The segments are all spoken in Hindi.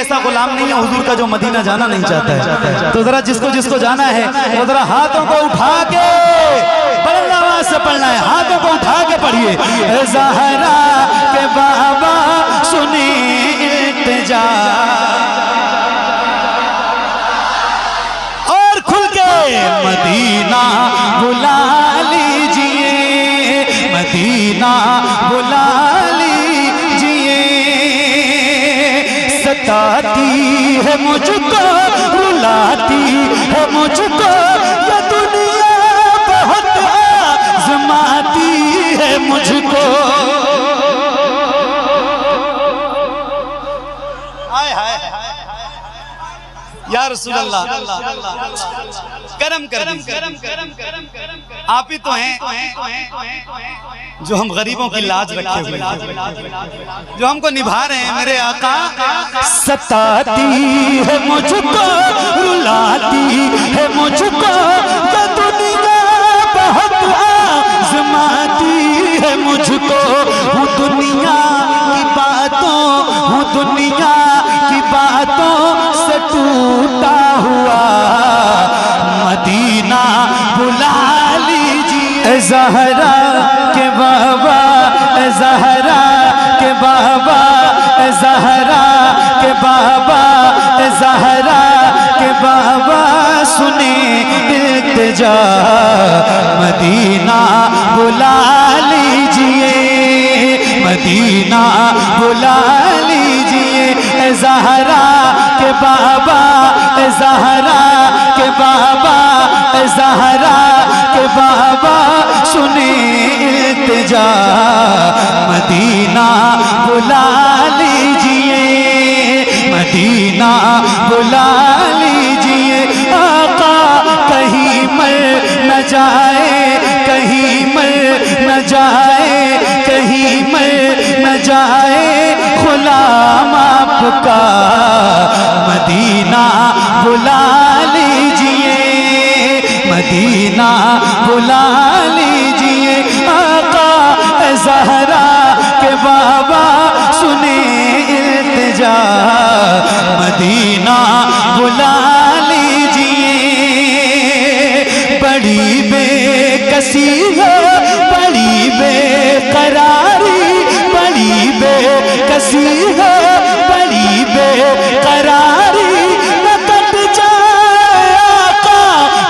ऐसा गुलाम नहीं है हुजूर का जो मदीना जाना नहीं चाहता है। तो जरा जिसको जिसको जाना है वो जरा हाथों को उठा के बुलंद आवाज से पढ़ना है, हाथों को उठा के पढ़िए। ज़हरा के बाबा सुनी इल्तिजा, और खुल के मदीना बुला लीजिए, मदीना बुला लीजिए। सताती है मुझको, रुलाती है मुझको, ये दुनिया बहुत आज़माती है मुझको। हाय हाय या रसूल अल्लाह, करम कर आप ही तो हैं जो हम गरीबों की लाज रखे हुए, जो हमको निभा रहे हैं मेरे आका। सताती है मुझको, रुलाती है मुझको, ये दुनिया बहुत आज़माती है मुझको। हूँ दुनिया की बातों, हूँ दुनिया की बातों से टूटा हुआ, मदीना बुला लीजिए। ज़हरा के बाबा, ज़हरा के बाबा, ज़हरा के बाबा, ज़हरा के बाबा सुने इल्तिजा, मदीना बुला लीजिए, मदीना बुला लीजिए। ज़हरा के बाबा, ज़हरा के बाबा, ज़हरा के बाबा सुने इल्तिजा, मदीना बुला लीजिए, मदीना बुला लीजिए। आका कहीं मर न जाए, कहीं मर न जाए, कहीं मर न जाए गुलाम आपका, मदीना बुला लीजिए, मदीना बुला लीजिए। आका ज़हरा के बाबा सुने इल्तिजा, मदीना बुला लीजिए। बड़ी बेकसी है, बड़ी बेकरारी, बड़ी बेकसी है, बड़ी बेकरारी, न कट जाए आका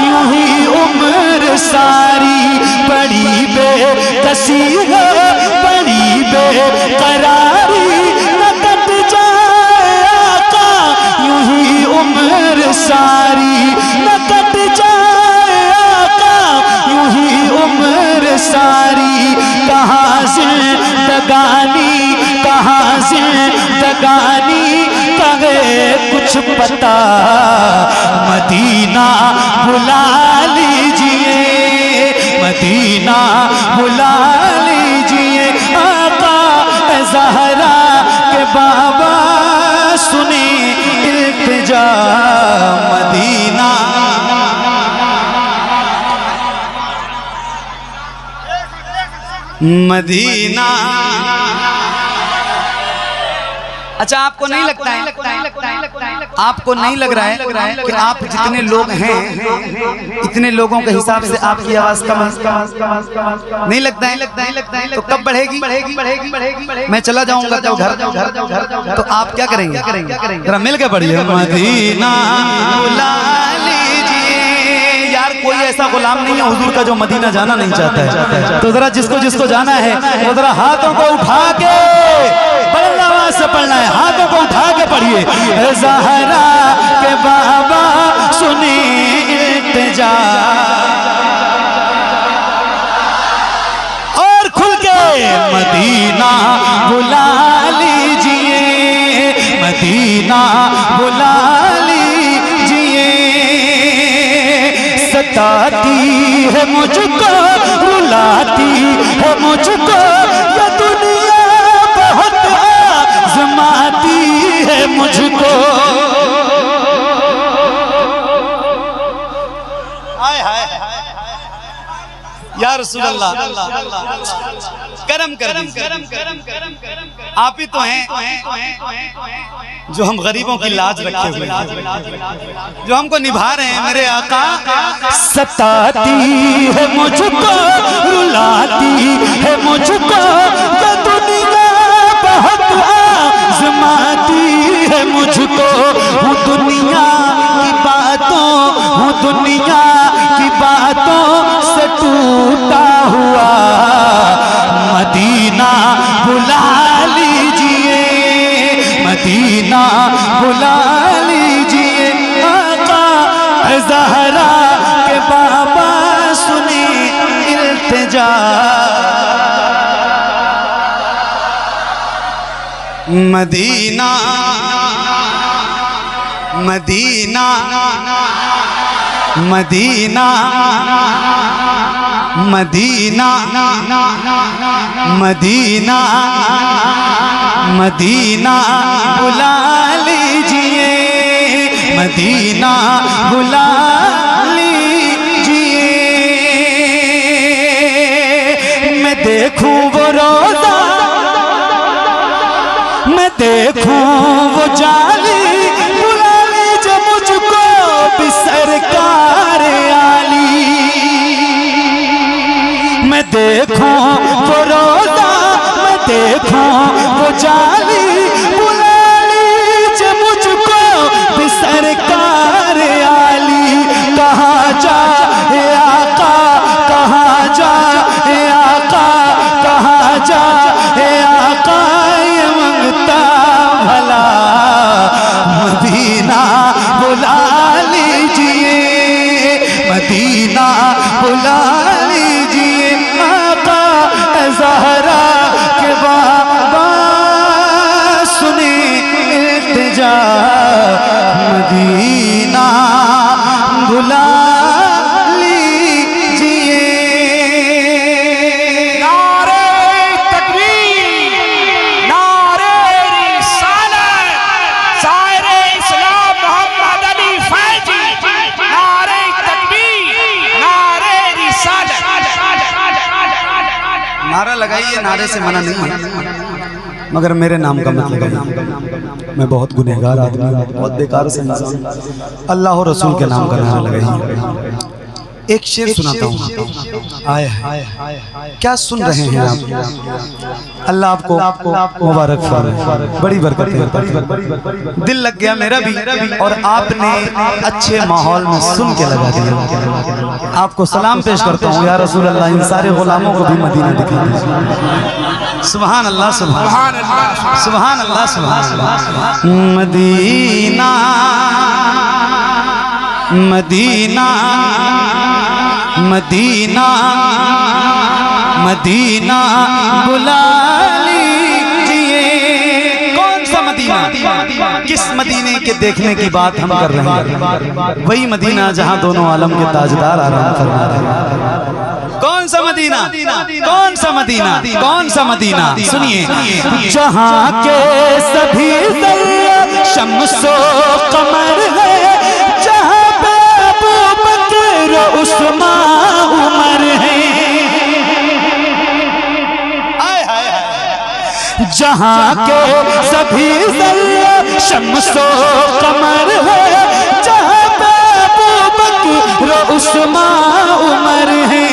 यूं ही उम्र सारी। बड़ी बेकसी है, बड़ी बेकरारी, न कट जाए आका यूं ही उम्र सारी, न कट जाए आका यूं ही उम्र सारी। कहाँ से दगानी, कहाँ से दगानी, कहे कुछ पता, मदीना बुला लीजिए, मदीना बुला लीजिए। आका ज़हरा के बाबा सुने इल्तिजा, मदीना। मदीना। अच्छा आपको नहीं लगता है, आपको नहीं लग रहा है कि आप जितने लोग हैं इतने लोगों के हिसाब से आपकी आवाज कम नहीं लगता है? तो कब बढ़ेगी? मैं चला जाऊंगा जब घर, तो आप क्या करेंगे? जरा मिल के पढ़िए। मदीना बुला लीजिए। यार कोई ऐसा गुलाम नहीं है हुजूर का जो मदीना जाना नहीं चाहता है। तो जरा जिसको जिसको जाना है वो जरा हाथों को उठा के बुलंद आवाज से पढ़ना है, हाथों को उठा के पढ़िए। ज़हरा के बाबा सुनी इल्तिजा, और खुल के मदीना बुला लीजिए, मदीना बुला लीजिए। सताती है मुझको, रुलाती है मुझको, ये दुनिया बहुत आज़माती है मुझको। हाय हाय या रसूल अल्लाह, करम कर। आप ही तो हैं जो हम गरीबों की लाज रखे हुए हैं, जो हमको निभा रहे हैं मेरे आका। सताती है मुझको, रुलाती है मुझको, ये दुनिया बहुत आज़माती है मुझको। हूँ दुनिया की बातों, हूँ दुनिया की बातों से टूटा हुआ। मदीना बुला लीजिए, मदीना बुला लीजिए। आका ज़हरा के बाबा सुनी इल्तिजा। Medina Medina Medina Medina Medina Medina बुला लीजिए, मदीना बुला लीजिए। मैं देखूं वो रोज़ा, मैं देखूं वो जाली, बुला लीजिए मुझको भी सरकार आली। मैं देखूं वो रोज़ा, मैं देखूं वो जाली, बुला लीजिए मुझको भी सरकार आली। कहाँ जा हे आका, कहाँ जा हे आका, कहाँ जा हे आका, ये मंगता भला। मदीना बुला लीजिए, मदीना बुला लीजिए। आका ज़हरा के बाबा सुने इल्तिजा। मदीना बुला लीजिए। नारे तकबीर, नारे रिसालत, शायरे इस्लाम मोहम्मद अली फैजी। नारे तकबीर, नारे रिसालत। नारा लगाइए, नारे से मना नहीं है, मगर मेरे नाम का मत लगाइए। मैं बहुत गुनहगार आदमी, बहुत बेकार से इंसान। अल्लाह और रसूल के नाम का नारा लगाइए। एक शेर सुनाता हूँ। आए क्या सुन रहे हैं आप? अल्लाह आपको मुबारक फरमाए, बड़ी बरकत है। दिल लग गया मेरा भी, और आपने अच्छे माहौल में सुन के लगा दिया। आपको सलाम पेश करता हूँ। या रसूल अल्लाह, इन सारे गुलामों को भी मदीना दिखा दीजिए। सुभान अल्लाह, सुभान अल्लाह, सुभान अल्लाह, सुभान अल्लाह। मदीना मदीना मदीना मदीना बुला लीजिए। कौन सा मदीना? किस मदीने के देखने की बात हम कर रहे हैं? वही मदीना जहां दोनों आलम के ताजदार आराम फरमा रहे हैं। कौन सा मदीना? कौन सा मदीना? कौन सा मदीना? सुनिए। जहाँ के सभी शम्सो कमर है, जहाँ पे अबू बकर उस्मान उमर है। जहाँ के सभी शम्सो कमर है, जहाँ पे अबू बकर उस्मान उमर है।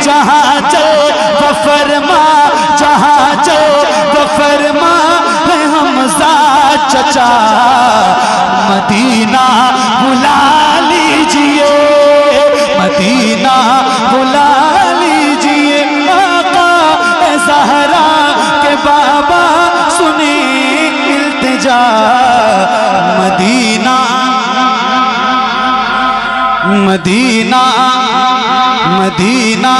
जहाँ चल वो फरमा, जहाँ चल वो फरमा है हमजा चचा। मदीना बुला लीजिए, मदीना बुला लीजिए। आका ज़हरा के बाबा सुने इल्तिजा। मदीना मदीना मदीना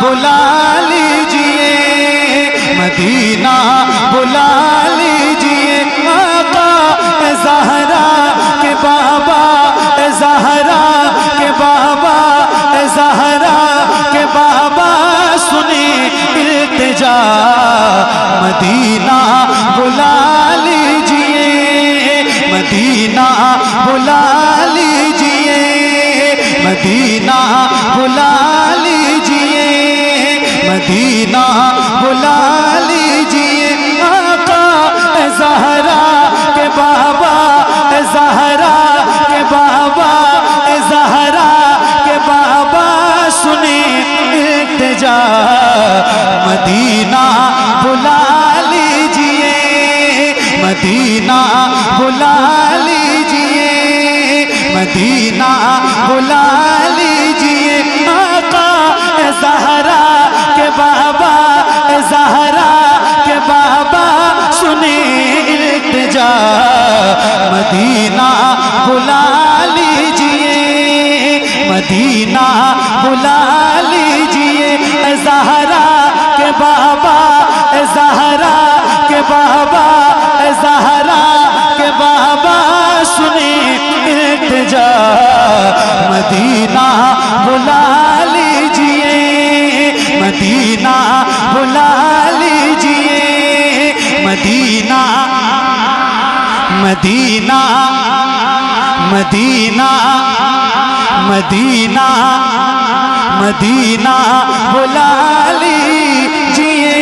बुला लीजिए, मदीना बुला लीजिए। आका ज़हरा के बाबा, ज़हरा के बाबा, ज़हरा के बाबा सुने इल्तिजा। मदीना बुला लीजिए, मदीना बुला लीजिए, मदीना बुला लीजिए, मदीना बुला लीजिए। आका इल्तिजा, मदीना बुला लीजिए, मदीना बुला लीजिए, मदीना बुला लीजिए। आका ज़हरा के बाबा, ज़हरा के बाबा सुने इल्तिजा, मदीना बुला लीजिए, मदीना बुला लीजिए। ज़हरा के बाबा, ज़हरा के बाबा, ज़हरा के बाबा सुने इल्तिजा, मदीना बुला लीजिए, मदीना बुला लीजिए, Medina, Medina, Medina, Medina, Medina बुला लीजिए।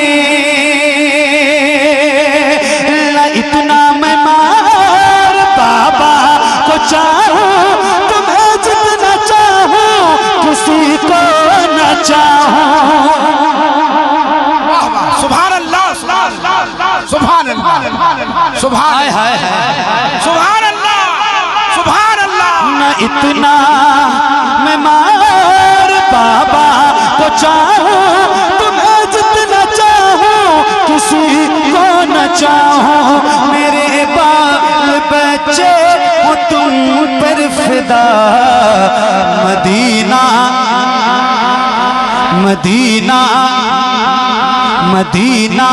इतना मैं मार बाबा को चाहूं, तुम्हें जितना चाहूं, किसी को न चाहूं। सुभान अल्लाह, सुभान अल्लाह, सुभान अल्लाह, सुभान अल्लाह, सुभान अल्लाह। न इतना मैं मार बाबा को चाहूं, तुम्हें जितना चाहूं, किसी को न चाहूं। मेरे बाल बच्चे हो तुम पर फिदा, मदीना, मदीना, मदीना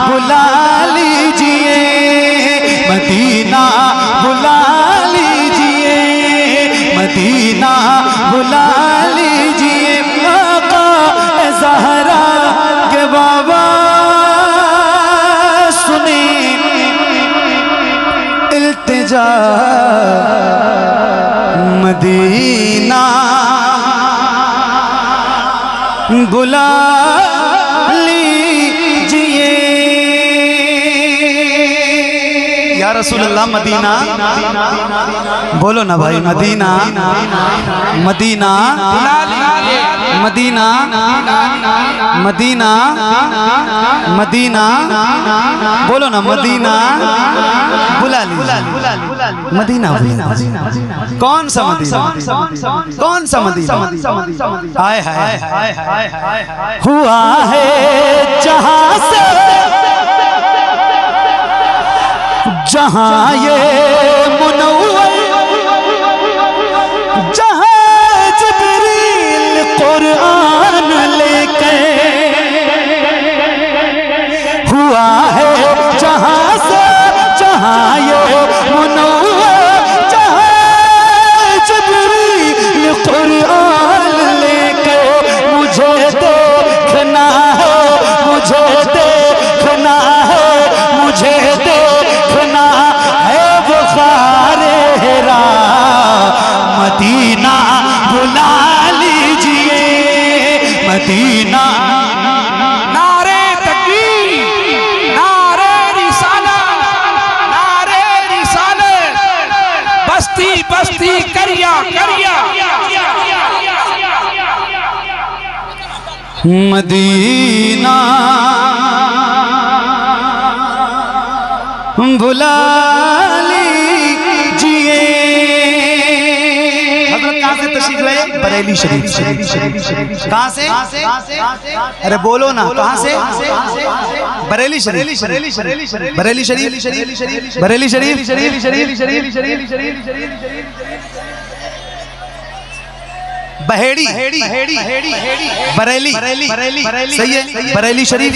बुला लीजिए, मदीना बुला लीजिए, मदीना बुला लीजिए। आका ज़हरा के बाबा सुने इल्तिजा, मदीना बुला लीजिए। या रसूल अल्लाह मदीना बोलो ना भाई, Medina, Medina, Medina, Medina, Medina बोलो ना, मदीना बुला लीजिए, मदीना बुला। कौन सा मदीना, कौन सा मदीना? हाय हाय हाय हाय हाय। हुआ है जहां से जहां ये मुनव्वर, जहां जिब्रील कुरान लेके हुआ है, जहां से जहां ये मुनव्वर, जहां जिब्रील कुरान लेके मुझे देखना है, मुझे देखना है, मुझे देखना है बुखारे हेरा, मदीना बुला लीजिए, मदीना। नारे तकबीर, नारे रिसालत, नारे रिसालत, बस्ती बस्ती करिया करिया। मदीना बुला लीजिए। हज़रत कहाँ से तशरीफ लाए? बरेली शरीफ। कहाँ से? अरे बोलो ना, कहाँ से? बरेली शरीफ, बरेली शरीफ, बरेली शरीफ, बरेली शरीफ, बहेड़ी, बरेली, सही है, बरेली शरीफ।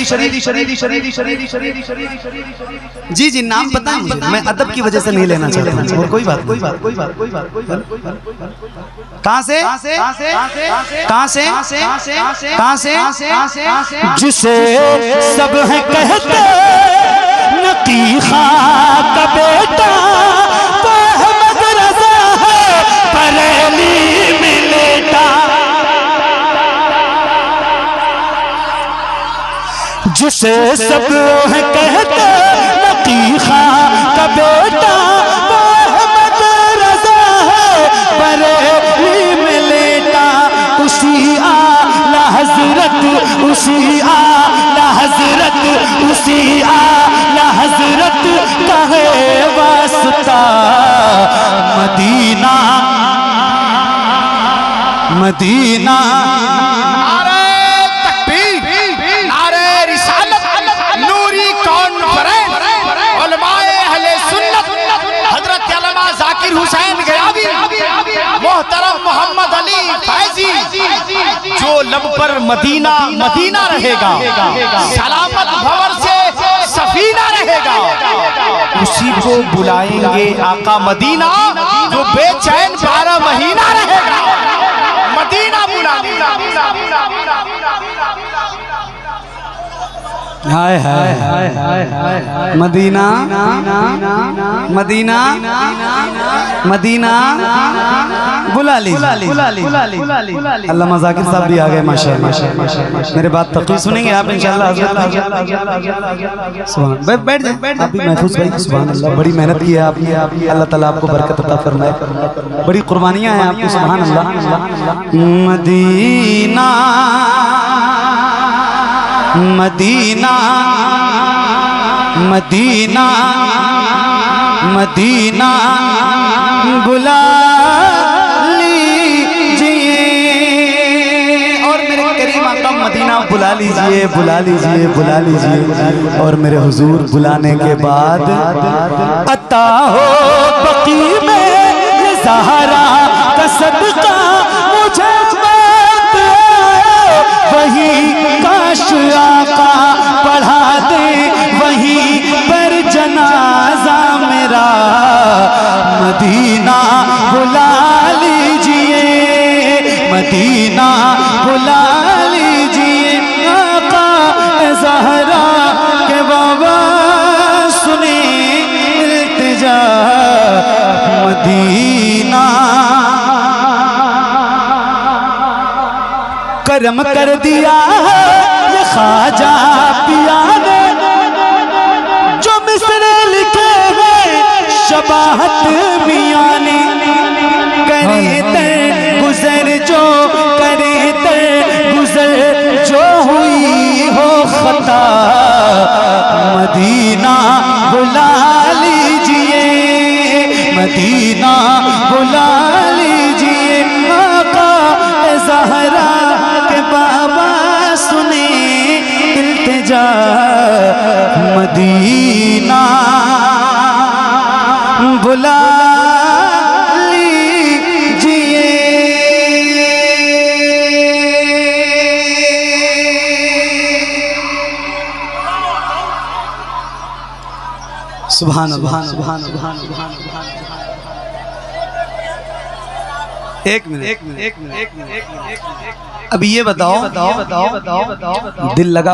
जी जी, नाम पता है मुझे, मैं अदब की वजह से नहीं लेना चाहता, और कोई बात, कोई बात, कोई बात, कोई बात, कोई बात। कहाँ से? कहाँ से? कहाँ से? जिसे सब है कहते नकी खां का बेटा, तो अहमद रज़ा है बरेली में लेटा। जिसे सब है कहते नकी खां का बेटा, तो अहमद रज़ा है बरेली में लेटा। उसी आला हज़रत मदीना। नारे तकबीर, नारे रिसालत, नूरी कॉन्फ्रेंस, उलमाए अहले सुन्नत, हजरत अल्लामा जाकिर हुसैन गयावी, मोहतरम मोहम्मद अली फैजी, जो लब पर मदीना मदीना रहेगा, सलामत भंवर से सफीना रहेगा, उसी को बुलाएंगे आका मदीना, जो बेचैन 12 महीना रहेगा। मदीना बुला हाय हाय हाय हाय मदीना मदीना मदीना बुला ली। अल्लामा ज़ाकिर साहब भी आ गए माशाअल्लाह। मेरे बात तक़रीर सुनेंगे आप इंशाअल्लाह। बैठ जाए आप भी महफूज भाई। सुभान अल्लाह, बड़ी मेहनत की है आपने। अल्लाह ताला आपको बरकत अता फरमाए। बड़ी कुर्बानियां हैं आपकी। सुभान अल्लाह। मदीना मदीना मदीना मदीना बुला लीजिए। और मेरे करीम आका मदीना बुला लीजिए, बुला लीजिए, बुला लीजिए। और मेरे हुजूर बुलाने के बाद अता हो बकी में ज़हरा का सदका मुझे वही काश आका पढ़ा दे वहीं पर जनाजा मेरा। मदीना बुला लीजिए, मदीना बुला लीजिए। आका ज़हरा के बाबा सुने इल्तिजा। मदीना करम कर दिया ये ख्वाजा पिया ने, जो मिसरे लिखे हैं शबाहत मियां ने। करे तर गुजर जो, करे तर गुजर जो हुई हो खता। मदीना बुला लीजिए, मदीना बुला लीजिए। आका ज़हरा बाबा सुने इल्तिजा। मदीना बुला लीजिए। सुभान अल्लाह, सुभान अल्लाह। एक मिनट। अब ये बताओ दिल लगा